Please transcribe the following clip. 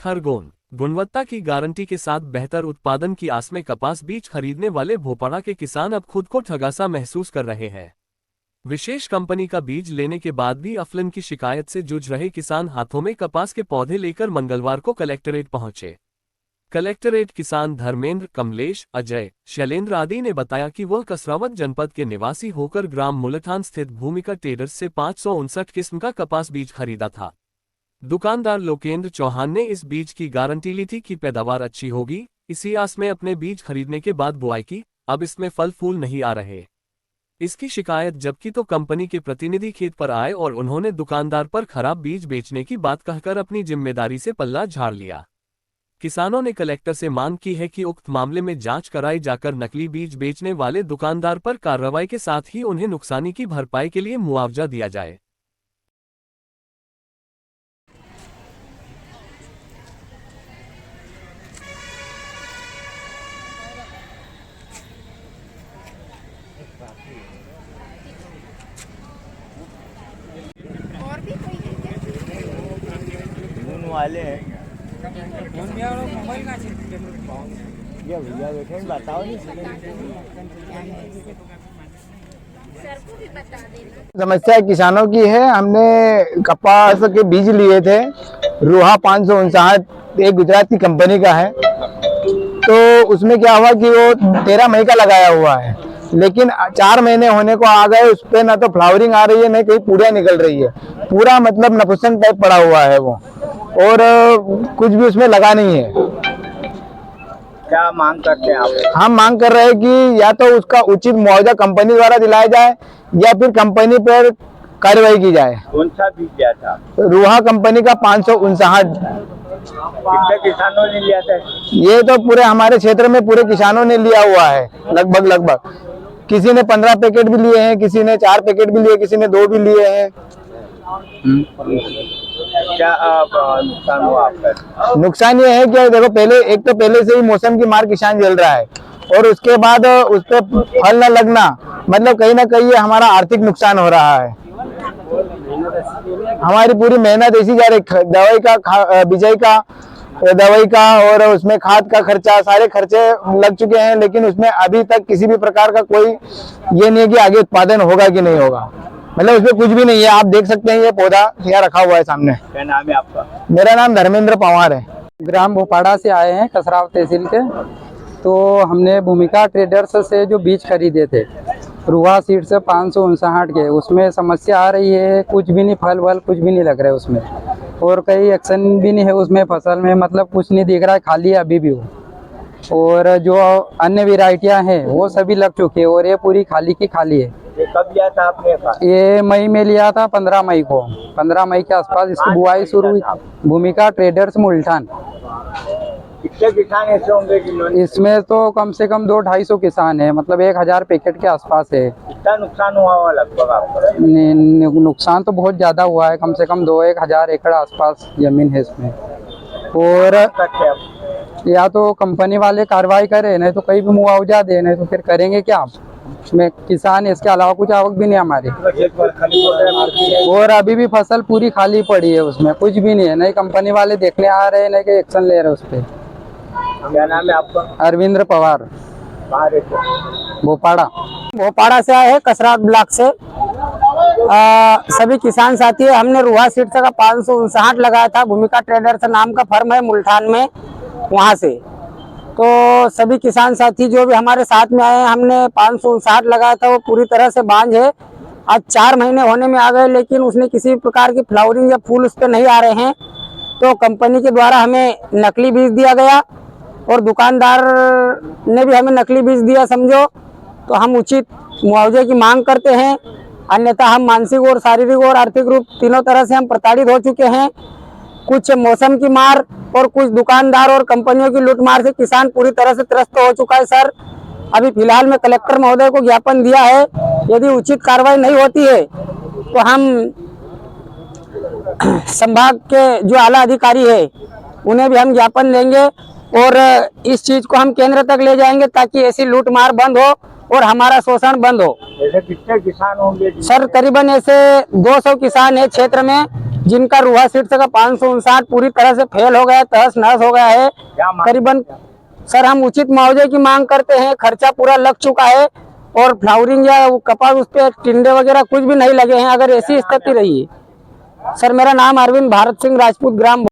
खरगोन। गुणवत्ता की गारंटी के साथ बेहतर उत्पादन की आस में कपास बीज खरीदने वाले भोपाड़ा के किसान अब खुद को ठगासा महसूस कर रहे हैं। विशेष कंपनी का बीज लेने के बाद भी अफलन की शिकायत से जूझ रहे किसान हाथों में कपास के पौधे लेकर मंगलवार को कलेक्टरेट पहुंचे। कलेक्टरेट किसान धर्मेंद्र, कमलेश, अजय, शैलेंद्र आदि ने बताया कि वह कसरावत जनपद के निवासी होकर ग्राम मुलठान स्थित भूमिका ट्रेडर्स से 559 किस्म का कपास बीज खरीदा था। दुकानदार लोकेंद्र चौहान ने इस बीज की गारंटी ली थी कि पैदावार अच्छी होगी। इसी आस में अपने बीज खरीदने के बाद बुआई की, अब इसमें फल फूल नहीं आ रहे। इसकी शिकायत जबकि तो कंपनी के प्रतिनिधि खेत पर आए और उन्होंने दुकानदार पर खराब बीज बेचने की बात कहकर अपनी जिम्मेदारी से पल्ला झाड़ लिया। किसानों ने कलेक्टर से मांग की है कि उक्त मामले में जांच कराई जाकर नकली बीज बेचने वाले दुकानदार पर कार्रवाई के साथ ही उन्हें नुकसानी की भरपाई के लिए मुआवजा दिया जाए। और भी कोई है क्या वाले हैं ये भैया बैठे बताओ नहीं। सर को भी बता देना। समस्या किसानों की है। हमने कपास के बीज लिए थे, रोहा 559, एक गुजरात की कंपनी का है। तो उसमें क्या हुआ कि वो 13 मई का लगाया हुआ है, लेकिन 4 महीने होने को आ गए, उस पे ना तो फ्लावरिंग आ रही है, न कहीं पूरियां निकल रही है। पूरा मतलब नपुंसक टाइप पड़ा हुआ है वो, और कुछ भी उसमें लगा नहीं है। क्या मांग करते हैं आप? हम मांग कर रहे हैं कि या तो उसका उचित मुआवजा कंपनी द्वारा दिलाया जाए या फिर कंपनी पर कार्रवाई की जाए। कौन सा बीज लिया था? रोहा कंपनी का 559। कितने किसानों ने लिया था? ये तो पूरे हमारे क्षेत्र में पूरे किसानों ने लिया हुआ है, लगभग। किसी ने 15 पैकेट भी लिए हैं, किसी ने 4 पैकेट भी लिए, किसी ने 2 भी लिए हैं। क्या नुकसान हुआ आपका? नुकसान ये है कि देखो, पहले से ही मौसम की मार किसान झेल रहा है, और उसके बाद उस पर फल न लगना, मतलब कहीं ना कहीं ये हमारा आर्थिक नुकसान हो रहा है। हमारी पूरी मेहनत ऐसी जा रही, दवाई का, बिजाई का, दवाई का, और उसमें खाद का खर्चा, सारे खर्चे लग चुके हैं, लेकिन उसमें अभी तक किसी भी प्रकार का कोई ये नहीं है कि आगे उत्पादन होगा कि नहीं होगा। मतलब उसमें कुछ भी नहीं है। आप देख सकते हैं ये पौधा यहाँ रखा हुआ है सामने। क्या नाम है आपका? मेरा नाम धर्मेंद्र पवार है। ग्राम भोपाड़ा से आए हैं, कसराव तहसील के। तो हमने भूमिका ट्रेडर्स से जो बीज खरीदे थे, रुआ सीड से 559 के, उसमें समस्या आ रही है, कुछ भी नहीं, फल वल कुछ भी नहीं लग रहा है उसमें, और कई एक्शन भी नहीं है उसमें, फसल में मतलब कुछ नहीं दिख रहा है, खाली है अभी भी वो। और जो अन्य वेराइटियां हैं वो सभी लग चुकी है, और ये पूरी खाली की खाली है। ये कब लिया था आपने? ये मई में लिया था, 15 मई को, 15 मई के आसपास इसकी बुआई शुरू हुई। भूमिका ट्रेडर्स मुल्ठान। कितने किसान ऐसे होंगे जिन्होंने? इसमें तो कम से कम 200-250 किसान है, मतलब 1000 पैकेट के आसपास है। कितना नुकसान हुआ होगा लगभग आपका? नुकसान तो बहुत ज्यादा हुआ है, कम से कम 2-1 हजार एकड़ आसपास जमीन है इसमें। और या तो कंपनी वाले कार्रवाई करें, नहीं तो कहीं भी मुआवजा दे, नहीं तो फिर करेंगे क्या? इसमें किसान, इसके अलावा कुछ आवक भी नहीं हमारी। और अभी भी फसल पूरी खाली पड़ी है, उसमें कुछ भी नहीं है, नहीं कंपनी वाले देखने आ रहे हैं, नहीं कोई एक्शन ले रहे उस पर। क्या नाम है आपका? अरविंद्र पवार, भोपाड़ा। भोपाड़ा से आए हैं, कसरात ब्लॉक से। सभी किसान साथी, हमने रुआ सीड का 559 लगाया था। भूमिका ट्रेडर्स नाम का फर्म है मुल्ठान में, वहाँ से। तो सभी किसान साथी जो भी हमारे साथ में आए हैं, हमने 559 लगाया था, वो पूरी तरह से बांझ है। आज 4 महीने होने में आ गए, लेकिन उसने किसी प्रकार की फ्लावरिंग या फूल उस पर नहीं आ रहे हैं। तो कंपनी के द्वारा हमें नकली बीज दिया गया, और दुकानदार ने भी हमें नकली बीज दिया समझो। तो हम उचित मुआवजे की मांग करते हैं, अन्यथा हम मानसिक और शारीरिक और आर्थिक रूप तीनों तरह से हम प्रताड़ित हो चुके हैं। कुछ मौसम की मार और कुछ दुकानदार और कंपनियों की लूटमार से किसान पूरी तरह से त्रस्त हो चुका है। सर, अभी फिलहाल में कलेक्टर महोदय को ज्ञापन दिया है, यदि उचित कार्रवाई नहीं होती है तो हम संभाग के जो आला अधिकारी है उन्हें भी हम ज्ञापन देंगे, और इस चीज को हम केंद्र तक ले जाएंगे, ताकि ऐसी लूटमार बंद हो और हमारा शोषण बंद हो। ऐसे कितने किसान होंगे? सर, करीबन ऐसे 200 किसान है क्षेत्र में, जिनका रुहा सीड्स का 559 पूरी तरह से फेल हो गया है, तहस नहस हो गया है। क्या मांग- करीबन सर हम उचित मुआवजे की मांग करते हैं। खर्चा पूरा लग चुका है और फ्लावरिंग या वो कपास उस पे टिंडे वगैरह कुछ भी नहीं लगे हैं। अगर ऐसी स्थिति रही, सर मेरा नाम अरविंद भारत सिंह राजपूत, ग्राम